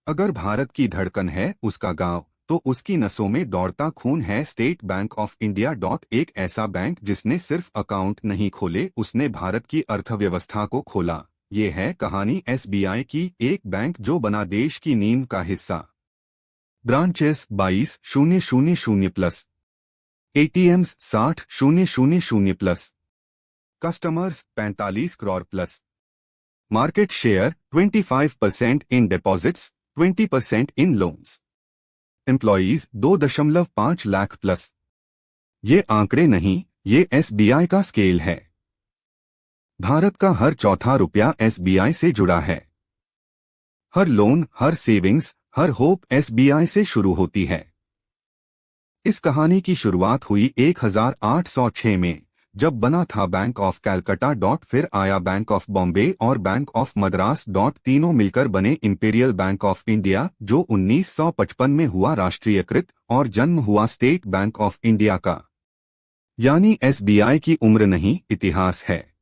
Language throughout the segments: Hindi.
अगर भारत की धड़कन है उसका गांव, तो उसकी नसों में दौड़ता खून है स्टेट बैंक ऑफ इंडिया। एक ऐसा बैंक जिसने सिर्फ अकाउंट नहीं खोले, उसने भारत की अर्थव्यवस्था को खोला। ये है कहानी एसबीआई की, एक बैंक जो बना देश की नींव का हिस्सा। Branches 22,000 plus, ATMs 60,000 plus, customers 45 crore plus, market share 25% इन डिपॉजिट्स, 20% इन लोन्स, एम्प्लॉयज 2.5 लाख प्लस। ये आंकड़े नहीं, ये एसबीआई का स्केल है। भारत का हर चौथा रुपया एसबीआई से जुड़ा है। हर लोन, हर सेविंग्स, हर होप एसबीआई से शुरू होती है। इस कहानी की शुरुआत हुई 1806 में, जब बना था बैंक ऑफ कैलकटा। फिर आया बैंक ऑफ बॉम्बे और बैंक ऑफ मद्रास। तीनों मिलकर बने इंपीरियल बैंक ऑफ इंडिया, जो 1955 में हुआ राष्ट्रीयकृत, और जन्म हुआ स्टेट बैंक ऑफ इंडिया का। यानी एसबीआई की उम्र नहीं, इतिहास है।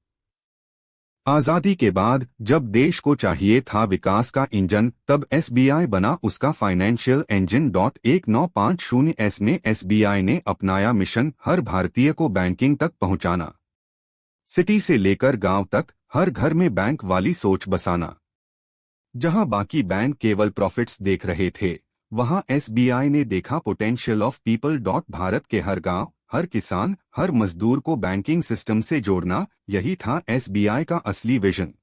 आजादी के बाद जब देश को चाहिए था विकास का इंजन, तब एसबीआई बना उसका फाइनेंशियल इंजन। 1950 में एसबीआई ने अपनाया मिशन, हर भारतीय को बैंकिंग तक पहुंचाना। सिटी से लेकर गांव तक, हर घर में बैंक वाली सोच बसाना। जहां बाकी बैंक केवल प्रॉफिट्स देख रहे थे, वहां एसबीआई ने देखा पोटेंशियल ऑफ पीपल। भारत के हर गांव, हर किसान, हर मजदूर को बैंकिंग सिस्टम से जोड़ना, यही था एसबीआई का असली विजन।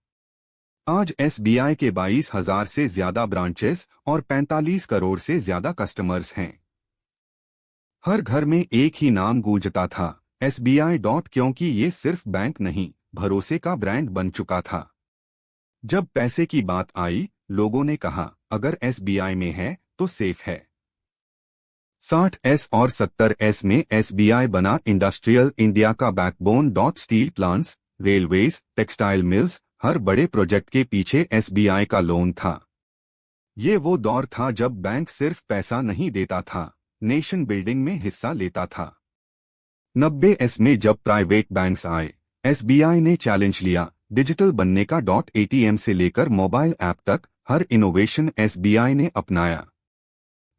आज एसबीआई के 22,000 से ज्यादा ब्रांचेस और 45 करोड़ से ज्यादा कस्टमर्स हैं। हर घर में एक ही नाम गूंजता था, एसबीआई। क्योंकि ये सिर्फ बैंक नहीं, भरोसे का ब्रांड बन चुका था। जब पैसे की बात आई, लोगों ने कहा, अगर एसबीआई में है तो सेफ है। 60s और 70s में एसबीआई बना इंडस्ट्रियल इंडिया का backbone. Steel plants, railways, textile mills, हर बड़े प्रोजेक्ट के पीछे एसबीआई का लोन था। ये वो दौर था जब बैंक सिर्फ पैसा नहीं देता था, नेशन बिल्डिंग में हिस्सा लेता था। 90s में जब प्राइवेट बैंक्स आए, एसबीआई ने चैलेंज लिया, डिजिटल बनने का। एटीएम से लेकर मोबाइल ऐप तक, हर इनोवेशन एसबीआई ने अपनाया।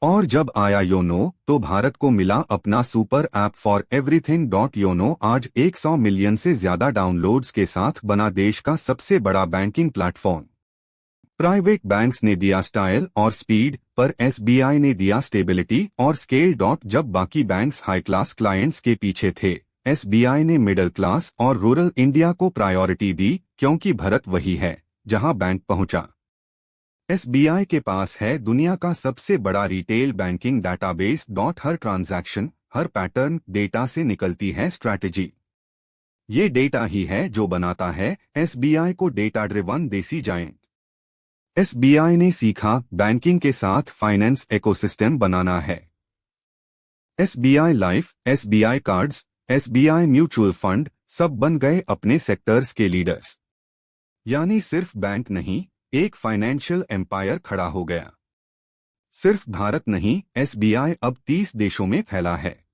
और जब आया योनो, तो भारत को मिला अपना super app for everything. YONO आज 100 मिलियन से ज्यादा डाउनलोड्स के साथ बना देश का सबसे बड़ा बैंकिंग प्लेटफॉर्म। प्राइवेट बैंक्स ने दिया स्टाइल और स्पीड, पर एसबीआई ने दिया स्टेबिलिटी और स्केल। जब बाकी बैंक्स हाई क्लास क्लाइंट्स के पीछे थे, एसबीआई ने मिडिल क्लास और रूरल इंडिया को प्रायोरिटी दी, क्योंकि भारत वही है जहां बैंक पहुंचा। एसबीआई के पास है दुनिया का सबसे बड़ा रिटेल बैंकिंग डाटाबेस। हर ट्रांजैक्शन, हर पैटर्न डेटा से निकलती है स्ट्रैटेजी। ये डेटा ही है जो बनाता है एसबीआई को डेटा ड्रिवन देसी जायंट। एसबीआई ने सीखा, बैंकिंग के साथ फाइनेंस इकोसिस्टम बनाना है। SBI life, SBI cards, SBI mutual fund, सब बन गए अपने सेक्टर्स के लीडर्स। यानी सिर्फ बैंक नहीं, एक फाइनेंशियल एम्पायर खड़ा हो गया। सिर्फ भारत नहीं, एसबीआई अब 30 देशों में फैला है।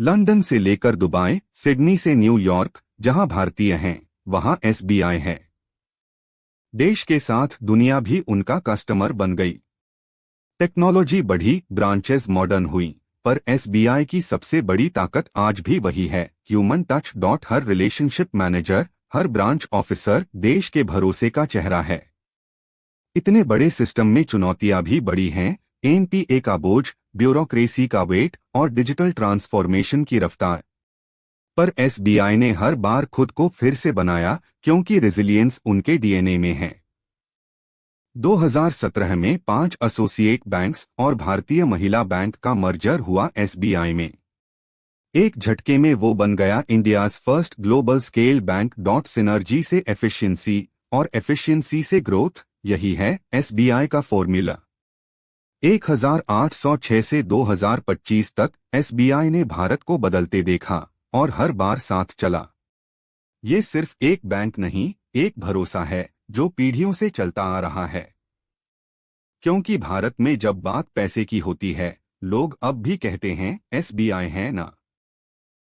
लंदन से लेकर दुबई, सिडनी से न्यूयॉर्क, जहां भारतीय हैं, वहां एसबीआई है। देश के साथ दुनिया भी उनका कस्टमर बन गई। टेक्नोलॉजी बढ़ी, ब्रांचेस मॉडर्न हुई, पर एसबीआई की सबसे बड़ी ताकत आज भी वही है, ह्यूमन टच। हर रिलेशनशिप मैनेजर, हर ब्रांच ऑफिसर देश के भरोसे का चेहरा है। इतने बड़े सिस्टम में चुनौतियां भी बड़ी हैं, एनपीए का बोझ, ब्यूरोक्रेसी का वेट और डिजिटल ट्रांसफॉर्मेशन की रफ्तार। पर एसबीआई ने हर बार खुद को फिर से बनाया, क्योंकि रेजिलियंस उनके डीएनए में है। 2017 में 5 एसोसिएट बैंक्स और भारतीय महिला बैंक का मर्जर हुआ एसबीआई में। एक झटके में वो बन गया India's first global scale bank. Synergy से एफिशिएंसी और एफिशिएंसी से ग्रोथ, यही है एसबीआई का फॉर्मूला। 1806 से 2025 तक एसबीआई ने भारत को बदलते देखा और हर बार साथ चला। ये सिर्फ एक बैंक नहीं, एक भरोसा है जो पीढ़ियों से चलता आ रहा है। क्योंकि भारत में जब बात पैसे की होती है, लोग अब भी कहते हैं एसबीआई है ना।